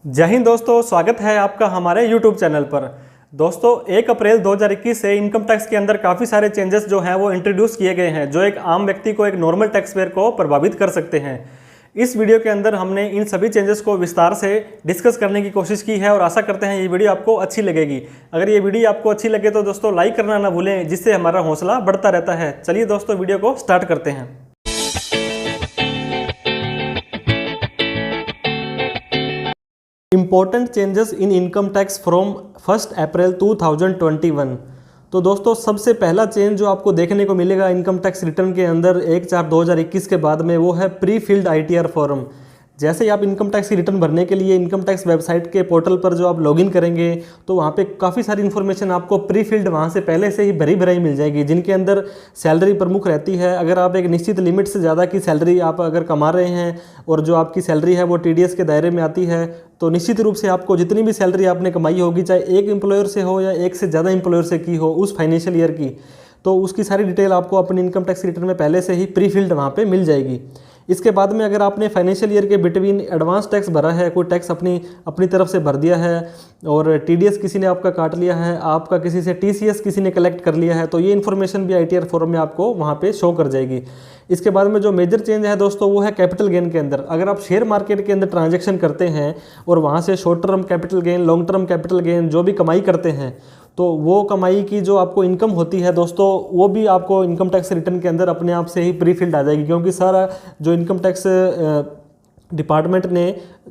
जय हिंद दोस्तों, स्वागत है आपका हमारे YouTube चैनल पर। दोस्तों 1 अप्रैल 2021 से इनकम टैक्स के अंदर काफ़ी सारे चेंजेस जो हैं वो इंट्रोड्यूस किए गए हैं, जो एक आम व्यक्ति को, एक नॉर्मल टैक्स पेयर को प्रभावित कर सकते हैं। इस वीडियो के अंदर हमने इन सभी चेंजेस को विस्तार से डिस्कस करने की कोशिश की है और आशा करते हैं ये वीडियो आपको अच्छी लगेगी। अगर ये वीडियो आपको अच्छी लगे तो दोस्तों लाइक करना ना भूलें, जिससे हमारा हौसला बढ़ता रहता है। चलिए दोस्तों वीडियो को स्टार्ट करते हैं। Important changes in income tax from 1 अप्रैल 2021। तो दोस्तों सबसे पहला चेंज जो आपको देखने को मिलेगा इनकम टैक्स रिटर्न के अंदर 1/4/2021 के बाद में, वो है प्री फिल्ड ITR फॉर्म। जैसे ही आप इनकम टैक्स की रिटर्न भरने के लिए इनकम टैक्स वेबसाइट के पोर्टल पर जो आप लॉगिन करेंगे तो वहाँ पे काफ़ी सारी इन्फॉर्मेशन आपको प्री फिल्ड वहाँ से पहले से ही भरी भराई मिल जाएगी, जिनके अंदर सैलरी प्रमुख रहती है। अगर आप एक निश्चित लिमिट से ज़्यादा की सैलरी आप अगर कमा रहे हैं और जो आपकी सैलरी है वो TDS के दायरे में आती है, तो निश्चित रूप से आपको जितनी भी सैलरी आपने कमाई होगी, चाहे एक एम्प्लॉयर से हो या एक से ज़्यादा एम्प्लॉयर से की हो उस फाइनेंशियल ईयर की, तो उसकी सारी डिटेल आपको अपनी इनकम टैक्स रिटर्न में पहले से ही प्री फिल्ड वहाँ पे मिल जाएगी। इसके बाद में अगर आपने फाइनेंशियल ईयर के बिटवीन एडवांस टैक्स भरा है, कोई टैक्स अपनी तरफ से भर दिया है और TDS किसी ने आपका काट लिया है, आपका किसी से TCS किसी ने कलेक्ट कर लिया है, तो ये इन्फॉर्मेशन भी ITR फॉर्म में आपको वहाँ पे शो कर जाएगी। इसके बाद में जो मेजर चेंज है दोस्तों वो है कैपिटल गेन के अंदर। अगर आप शेयर मार्केट के अंदर ट्रांजैक्शन करते हैं और वहाँ से short term capital gain, long term capital gain जो भी कमाई करते हैं, तो वो कमाई की जो आपको इनकम होती है दोस्तों, वो भी आपको इनकम टैक्स रिटर्न के अंदर अपने आप से ही प्री फिल्ड आ जाएगी, क्योंकि सारा जो इनकम टैक्स डिपार्टमेंट ने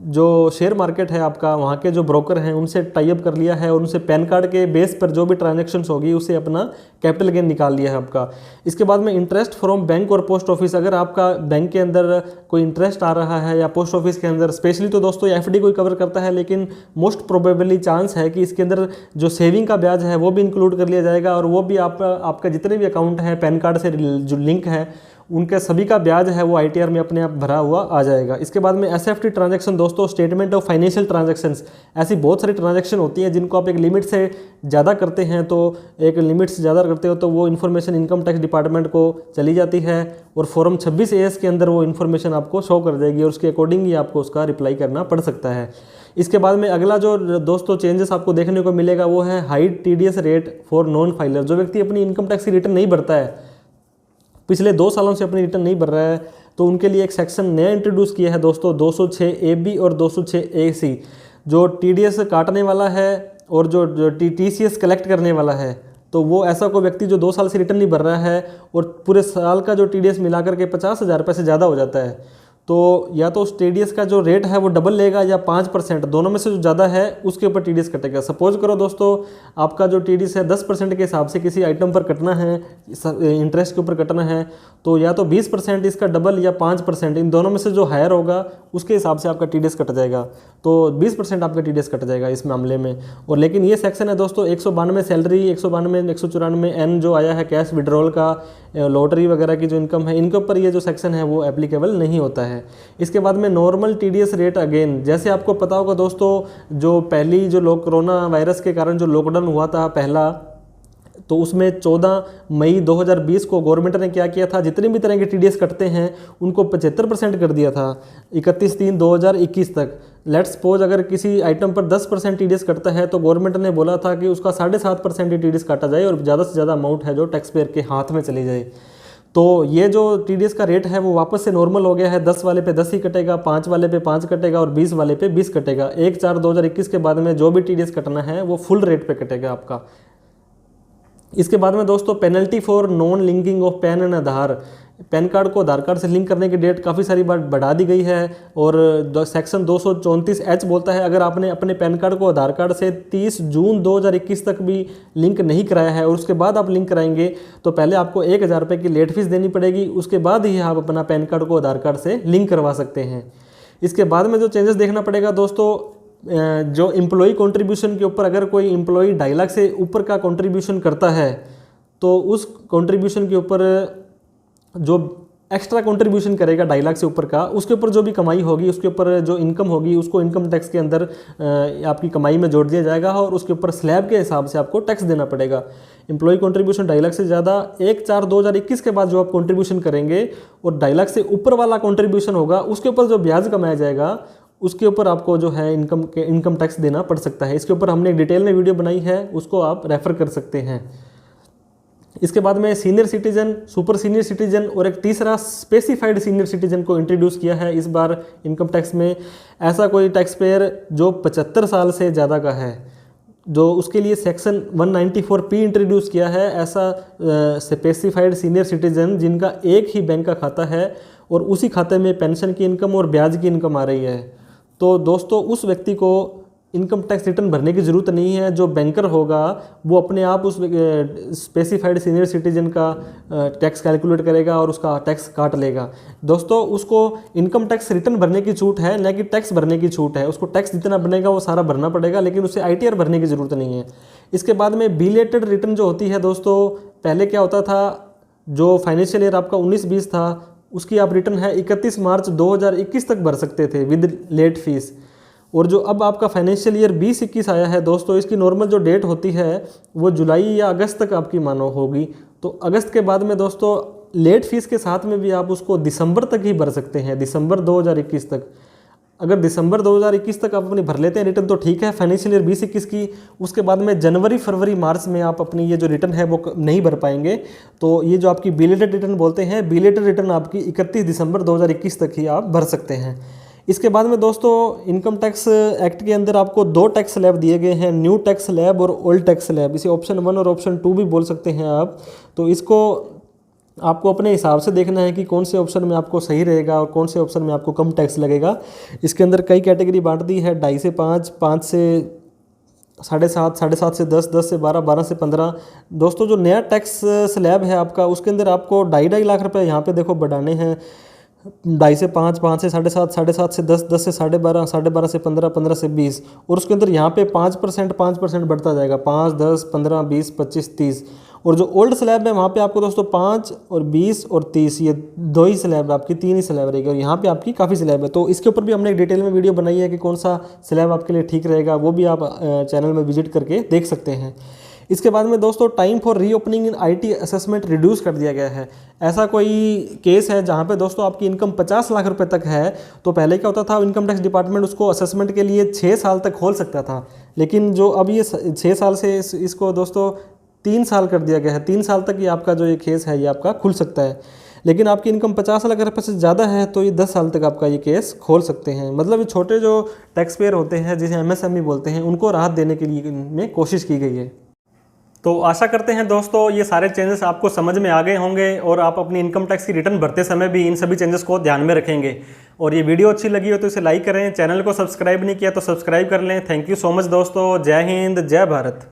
जो शेयर मार्केट है आपका, वहाँ के जो ब्रोकर हैं उनसे टाई अप कर लिया है और उनसे पैन कार्ड के बेस पर जो भी ट्रांजैक्शंस होगी उससे अपना कैपिटल गेन निकाल लिया है आपका। इसके बाद में इंटरेस्ट फ्रॉम बैंक और पोस्ट ऑफिस। अगर आपका बैंक के अंदर कोई इंटरेस्ट आ रहा है या पोस्ट ऑफिस के अंदर, स्पेशली तो दोस्तों FD को कवर करता है, लेकिन मोस्ट प्रोबेबली चांस है कि इसके अंदर जो सेविंग का ब्याज है वो भी इंक्लूड कर लिया जाएगा और वो भी आपका जितने भी अकाउंट हैं पैन कार्ड से जो लिंक है उनके सभी का ब्याज है वो ITR में अपने आप भरा हुआ आ जाएगा। इसके बाद में SFT ट्रांजैक्शन दोस्तों, स्टेटमेंट ऑफ फाइनेंशियल ट्रांजैक्शंस। ऐसी बहुत सारी ट्रांजैक्शन होती हैं जिनको आप एक लिमिट से ज़्यादा करते हैं, तो एक लिमिट से ज़्यादा करते हो तो वो इन्फॉर्मेशन इनकम टैक्स डिपार्टमेंट को चली जाती है और फॉर्म 26 AS के अंदर वो इन्फॉर्मेशन आपको शो कर देगी और उसके अकॉर्डिंग ही आपको उसका रिप्लाई करना पड़ सकता है। इसके बाद में अगला जो दोस्तों चेंजेस आपको देखने को मिलेगा वो है high TDS rate for non filer. जो व्यक्ति अपनी इनकम टैक्स की रिटर्न नहीं भरता है, पिछले 2 सालों से अपनी रिटर्न नहीं भर रहा है, तो उनके लिए एक सेक्शन नया इंट्रोड्यूस किया है दोस्तों, 206AB और 206AC। जो TDS काटने वाला है और जो TCS कलेक्ट करने वाला है, तो वो ऐसा कोई व्यक्ति जो 2 साल से रिटर्न नहीं भर रहा है और पूरे साल का जो TDS मिला करके 50,000 रुपये से ज़्यादा हो जाता है, तो या तो उस TDS का जो रेट है वो डबल लेगा या 5%, दोनों में से जो ज़्यादा है उसके ऊपर TDS कटेगा। सपोज करो दोस्तों आपका जो TDS है 10% के हिसाब से किसी आइटम पर कटना है, इंटरेस्ट के ऊपर कटना है, तो या तो 20% इसका डबल या 5%, इन दोनों में से जो हायर होगा उसके हिसाब से आपका TDS कट जाएगा। तो 20% आपका TDS कट जाएगा इस मामले में। और लेकिन ये सेक्शन है दोस्तों 192 सैलरी, 192, 194 N जो आया है कैश विड्रॉल का, लॉटरी वगैरह की जो इनकम है, इनके ऊपर ये जो सेक्शन है वो एप्लीकेबल नहीं होता है। इसके बाद में नॉर्मल TDS रेट अगेन, जैसे आपको पता होगा दोस्तों, जो पहली जो कोरोना वायरस के कारण जो लॉकडाउन हुआ था पहला, तो उसमें 14 मई 2020 को गवर्नमेंट ने क्या किया था, जितने भी तरह के TDS कटते हैं उनको 75% कर दिया था 31/3/2021 तक। लेट्स सपोज अगर किसी आइटम पर 10% TDS कटता है तो गवर्नमेंट ने बोला था कि उसका 7.5% ही TDS काटा जाए और ज़्यादा से ज़्यादा अमाउंट है जो टैक्स पेयर के हाथ में चली जाए। तो ये जो TDS का रेट है वो वापस से नॉर्मल हो गया है। 10 वाले पे 10 ही कटेगा, 5 वाले पे 5 कटेगा और 20 वाले पे 20 कटेगा। 1/4/2021 के बाद में जो भी TDS कटना है वो फुल रेट पे कटेगा आपका। इसके बाद में दोस्तों penalty for non linking of pan and Aadhaar. Pan card को आधार कार्ड से लिंक करने की डेट काफ़ी सारी बार बढ़ा दी गई है और सेक्शन 234H बोलता है अगर आपने अपने पैन कार्ड को आधार कार्ड से 30 जून 2021 तक भी लिंक नहीं कराया है और उसके बाद आप लिंक कराएंगे तो पहले आपको 1,000 रुपये की लेट फीस देनी पड़ेगी, उसके बाद ही आप अपना पैन कार्ड को आधार कार्ड से लिंक करवा सकते हैं। इसके बाद में जो चेंजेस देखना पड़ेगा दोस्तों, जो एम्प्लॉई कंट्रीब्यूशन के ऊपर अगर कोई एम्प्लॉई 2.5 लाख से ऊपर का कंट्रीब्यूशन करता है तो उस कंट्रीब्यूशन के ऊपर जो एक्स्ट्रा कंट्रीब्यूशन करेगा 2.5 लाख से ऊपर का, उसके ऊपर जो भी कमाई होगी उसके ऊपर जो इनकम होगी उसको इनकम टैक्स के अंदर आपकी कमाई में जोड़ दिया जाएगा और उसके ऊपर स्लैब के हिसाब से आपको टैक्स देना पड़ेगा। एम्प्लॉय कंट्रीब्यूशन 2.5 लाख से ज़्यादा 1/4/2021 के बाद जो आप कंट्रीब्यूशन करेंगे और 2.5 लाख से ऊपर वाला कंट्रीब्यूशन होगा उसके ऊपर जो ब्याज कमाया जाएगा उसके ऊपर आपको जो है इनकम टैक्स देना पड़ सकता है। इसके ऊपर हमने एक डिटेल में वीडियो बनाई है, उसको आप रेफ़र कर सकते हैं। इसके बाद में senior citizen, super senior citizen और एक तीसरा स्पेसिफाइड सीनियर सिटीजन को इंट्रोड्यूस किया है इस बार इनकम टैक्स में। ऐसा कोई टैक्स पेयर जो 75 साल से ज़्यादा का है, जो उसके लिए सेक्शन 194P इंट्रोड्यूस किया है। ऐसा स्पेसिफाइड सीनियर सिटीजन जिनका एक ही बैंक का खाता है और उसी खाते में पेंशन की इनकम और ब्याज की इनकम आ रही है, तो दोस्तों उस व्यक्ति को इनकम टैक्स रिटर्न भरने की ज़रूरत नहीं है। जो बैंकर होगा वो अपने आप उस स्पेसिफाइड सीनियर सिटीजन का टैक्स कैलकुलेट करेगा और उसका टैक्स काट लेगा। दोस्तों उसको इनकम टैक्स रिटर्न भरने की छूट है, न कि टैक्स भरने की छूट है। उसको टैक्स जितना बनेगा वो सारा भरना पड़ेगा, लेकिन उसे ITR भरने की ज़रूरत नहीं है। इसके बाद में बिलेटेड रिटर्न जो होती है दोस्तों, पहले क्या होता था, जो फाइनेंशियल ईयर आपका 19-20 था उसकी आप रिटर्न है 31 मार्च 2021 तक भर सकते थे विद लेट फीस। और जो अब आपका फाइनेंशियल ईयर 20-21 आया है दोस्तों, इसकी नॉर्मल जो डेट होती है वो जुलाई या अगस्त तक आपकी मानो होगी। तो अगस्त के बाद में दोस्तों लेट फीस के साथ में भी आप उसको दिसंबर तक ही भर सकते हैं, दिसंबर 2021 तक। अगर दिसंबर 2021 तक आप अपनी भर लेते हैं रिटर्न तो ठीक है फाइनेंशियल ईयर 20-21 की। उसके बाद में जनवरी, फरवरी, मार्च में आप अपनी ये जो रिटर्न है वो नहीं भर पाएंगे। तो ये जो आपकी बिलेटेड रिटर्न बोलते हैं, बिलेटेड रिटर्न आपकी 31 दिसंबर 2021 तक ही आप भर सकते हैं। इसके बाद में दोस्तों इनकम टैक्स एक्ट के अंदर आपको 2 टैक्स स्लैब दिए गए हैं, न्यू टैक्स स्लैब और ओल्ड टैक्स स्लैब। इसे ऑप्शन 1 और ऑप्शन 2 भी बोल सकते हैं आप। तो इसको आपको अपने हिसाब से देखना है कि कौन से ऑप्शन में आपको सही रहेगा और कौन से ऑप्शन में आपको कम टैक्स लगेगा। इसके अंदर कई कैटेगरी बांट दी है, 2.5 से 5, 5 से 7.5, 7.5 से 10, 10 से 12, 12 से 15। दोस्तों जो नया टैक्स स्लैब है आपका, उसके अंदर आपको 2.5 लाख रुपए यहाँ पे देखो बढ़ाने हैं। 2.5 से 5, 5 से 7.5, 7.5 से 10, 10 से 12.5, 12.5 से 15, 15 से 20। और उसके अंदर यहाँ पे 5% बढ़ता जाएगा, 5, 10, 15, 20, 25, 30। और जो ओल्ड स्लैब है वहाँ पे आपको दोस्तों 5 और 20 और 30, ये 2 ही स्लैब आपकी, 3 ही स्लैब रहेगी। और यहाँ पे आपकी काफ़ी स्लैब है, तो इसके ऊपर भी हमने एक डिटेल में वीडियो बनाई है कि कौन सा स्लैब आपके लिए ठीक रहेगा, वो भी आप चैनल में विजिट करके देख सकते हैं। इसके बाद में दोस्तों time for reopening in IT assessment reduce कर दिया गया है। ऐसा कोई केस है जहाँ पे दोस्तों आपकी इनकम 50 लाख रुपए तक है, तो पहले क्या होता था, इनकम टैक्स डिपार्टमेंट उसको असेसमेंट के लिए 6 साल तक खोल सकता था। लेकिन जो अब ये 6 साल से इसको दोस्तों 3 साल कर दिया गया है। 3 साल तक ये आपका जो ये केस है ये आपका खुल सकता है। लेकिन आपकी इनकम 50 लाख रुपये से ज़्यादा है तो ये 10 साल तक आपका ये केस खोल सकते हैं। मतलब ये छोटे जो टैक्स पेयर होते हैं, जिसे MSME बोलते हैं, उनको राहत देने के लिए इनमें कोशिश की गई है। तो आशा करते हैं दोस्तों ये सारे चेंजेस आपको समझ में आ गए होंगे और आप अपनी इनकम टैक्स की रिटर्न भरते समय भी इन सभी चेंजेस को ध्यान में रखेंगे। और ये वीडियो अच्छी लगी हो तो इसे लाइक करें, चैनल को सब्सक्राइब नहीं किया तो सब्सक्राइब कर लें। थैंक यू सो मच दोस्तों। जय हिंद, जय भारत।